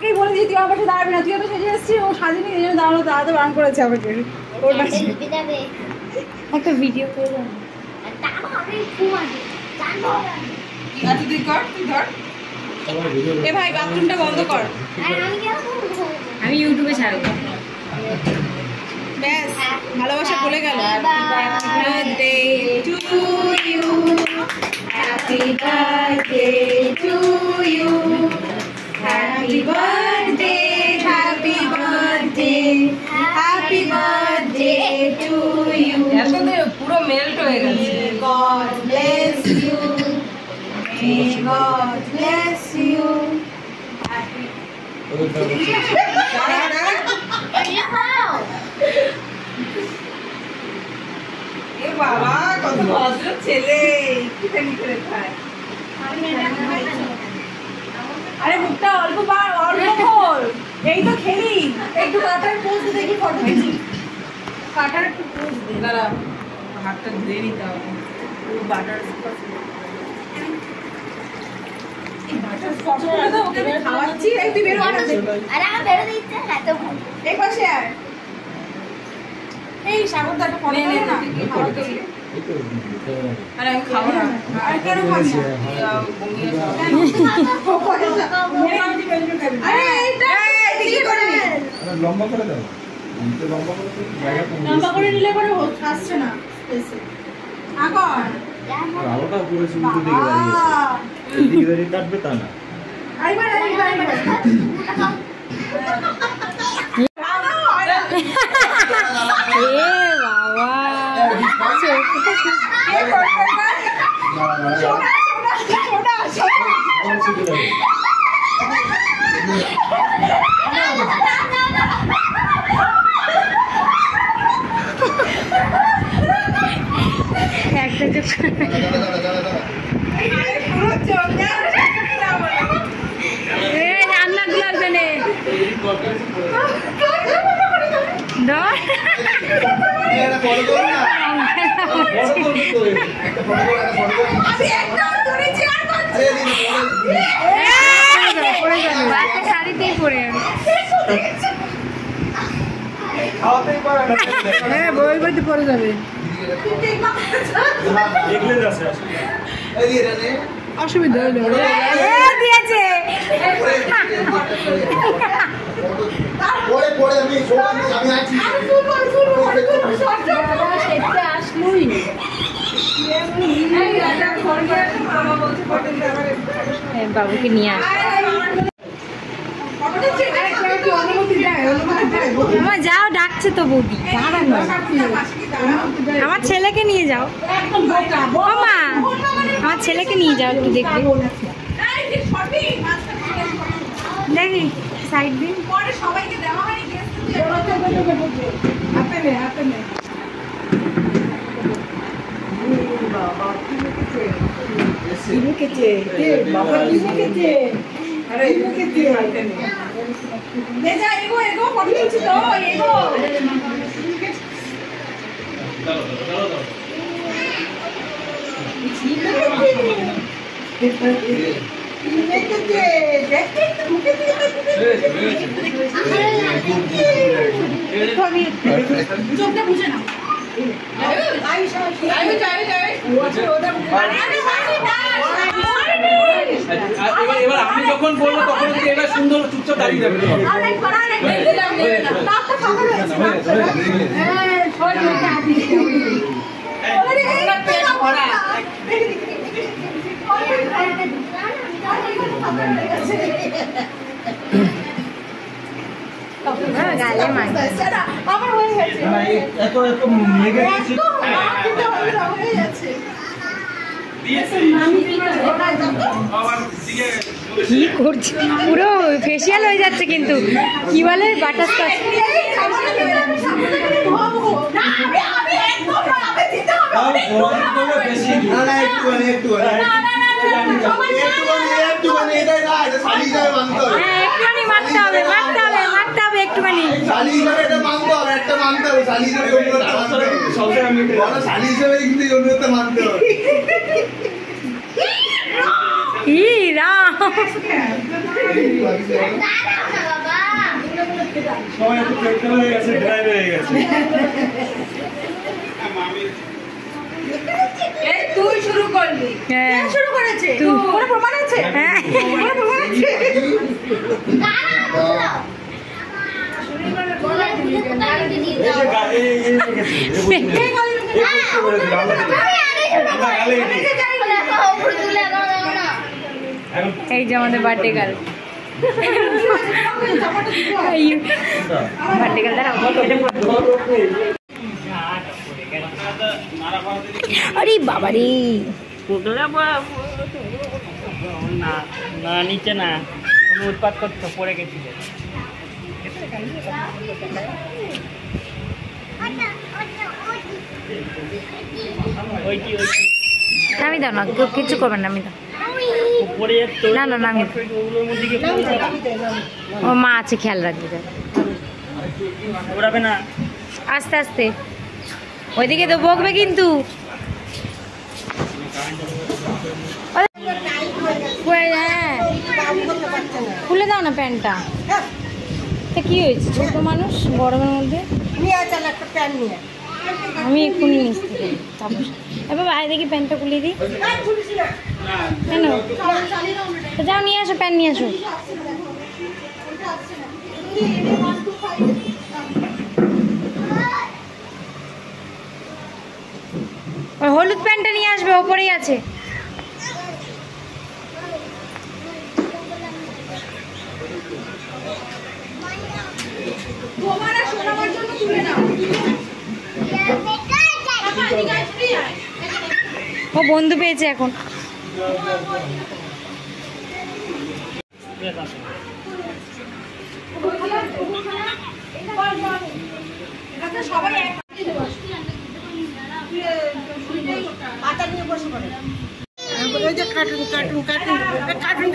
আগেই বলে দিই তুই আমার পাশে দাঁড়াবি না, তুই তো সেজে এসেছিস, ও সাজিনি এই জন্য দাঁড়াতে বারণ করেছে আমাকে ওর পাশে। একটা ভিডিও করে দাও। আচ্ছা তুই কর, তুই ধর। এ ভাই বাথরুমটা বন্ধ কর, আমি ইউটিউবে ছাড়বো। ব্যাস ভালোবাসা বলে গেল। Birthday to you, happy birthday to you, happy birthday, happy birthday, happy birthday to you. আসলে পুরো মেল্ট হয়ে গেছে। God bless you, may God bless you. এ বাবা কত ভদ্র ছেলে, একটুখানি করে খায়। আরে মুখটা অল্প খোল, এই তো খেলি। একটু কাটার পোজ দেখি, ফটো দেখি। কাটার একটু পোজ দে। দাঁড়া হাতটা ধুয়ে নিতে হবে। পুরো বাটার স্কচ। এই বাটার স্কচটা তো ওকে আমি খাওয়াচ্ছি। এই তুই বের হয়ে যা। আরে আমার বের হতে ইচ্ছে না তো। এই পাশে আয়। এই সাগর দাটা ফটো নে না। খাওয়াতে গিয়ে। আরে আমি খাবো না। আর কেন খাবি না? আরে এইটা কি করে? লম্বা করে দাও। লম্বা করে নিলে পরে আসছে না স্পেসে। আগর আলোটা পুরো উল্টো দিকে দাঁড়িয়েছে। এদিকে দাঁড়িয়ে কাটবে তা না। আইবার শাড়িতেই পরে হ্যাঁ বই বইতে পরে যাবে। অসুবিধা হলো দিয়েছে আসলুই বাবুকে নিয়ে আস। আমার যাও ডাকছে তো বৌদি, আমার ছেলেকে নিয়ে যাও। মা আমার ছেলেকে নিয়ে যাও একটু দেখবি, দেখি সাইড দিন সবাইকে দেওয়া হয়। চোখটা বুঝে না এবার আমি যখন বলবো তখন এবার সুন্দর চুপচাপ দাঁড়িয়ে যাবে। কি করছে, পুরো ফেসিয়াল হয়ে যাচ্ছে কিন্তু কি বলে বাটার স্কচ। একটুখানি মারতে হবে একটুখানি। ই রাম পেট্রোল হয়ে গেছে, ড্রাইভার হয়ে গেছে। এই তুই শুরু করলি। হ্যাঁ। কে শুরু করেছে? তুই। কোনো প্রমাণ আছে? হ্যাঁ। কোনো প্রমাণ আছে? এই যে এই রেখেছে, এই বসে করে দিল, আমরা গালে দিই। এখন এই যে আমাদের বার্থডে গার্ল। বার্থডে গার্ল দাঁড়াও। আরে বাবা রে, না না নিচে না, তুমি উৎপাত করছো, পড়ে গেছিলে। ওইটি ওইটি নামি দাও না, কেউ কিচ্ছু করবেন না, নামি দাও। পড়ে যাচ্ছে। না, না, নামিয়ে দাও। ওগুলোর মধ্যে গিয়ে পড়ে যাবে। ও মা আছে, খেয়াল রাখবে যাও। ওড়াবে না। আস্তে আস্তে, ওইদিকে তো বকবে কিন্তু। হ্যাঁ, খুলে দাও না প্যান্টটা। তা কি হয়েছে, ছোট মানুষ গরমের মধ্যে? আমি এক্ষুনি নিচ্ছি তারপর। এবার বাইরে দেখি প্যান্টটা খুলে দিই। কেন? তো যাও নিয়ে আসো, প্যান্ট নিয়ে আসো। ওই হলুদ প্যান্টটা নিয়ে আসবে, ওপরেই আছে। তোমার আর সোনামার জন্য তুলে নাও। ও বন্ধু পেয়েছে এখন। এটা সবাই এক পাতা নিয়ে বসে পড়ে। ওই যে কার্টুন কার্টুন কার্টুন কার্টুন